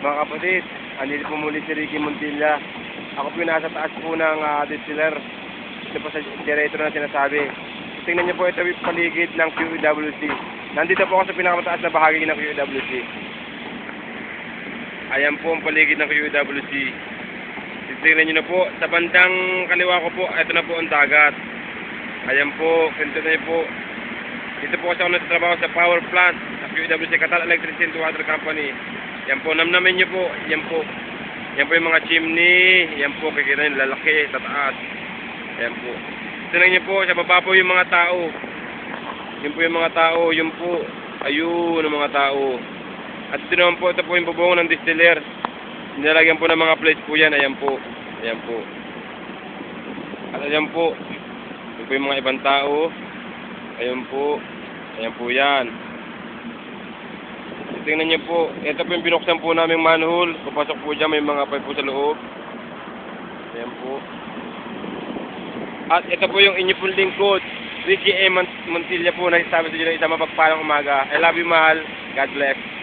Mga kapatid, andito po muli si Ricky Montilla. Ako po yung nasa taas po ng distiller. Ito po sa generator na sinasabi. Tingnan niyo po, ito yung paligid ng QEWC. Nandito po ako sa pinakamataas na bahagi ng QEWC. Ayan po ang paligid ng QEWC. Tingnan niyo na po, sa bandang kaliwa ko po, ito na po ang dagat. Ayan po, ganito na po. Dito po kasi ako nagtatrabaho sa power plant sa QEWC, Qatar Electricity and Water Company. Yan po, namnamin nyo po. Yan po. Yan po yung mga chimney. Yan po, kikita nyo, lalaki, sa taas. Yan po. Tignan nyo po, sa baba po yung mga tao. Yan po yung mga tao. Yun po. Ayun, ang mga tao. At ito naman po, ito po yung bubong ng distiller. Nilalagyan po ng mga plates po yan. Ayan po. Ayan po. At ayan po. Yan po yung mga ibang tao. Ayan po. Ayan po yan. Tingnan niyo po, ito po yung binuksan po naming manhole. Papasok po dyan, may mga pipe po sa loob. Ayan po. At ito po yung inyo pong lingkod, Ricky A. Montilla po, nagsasabi sa inyo na isang mapagpalang umaga. I love you, mahal. God bless.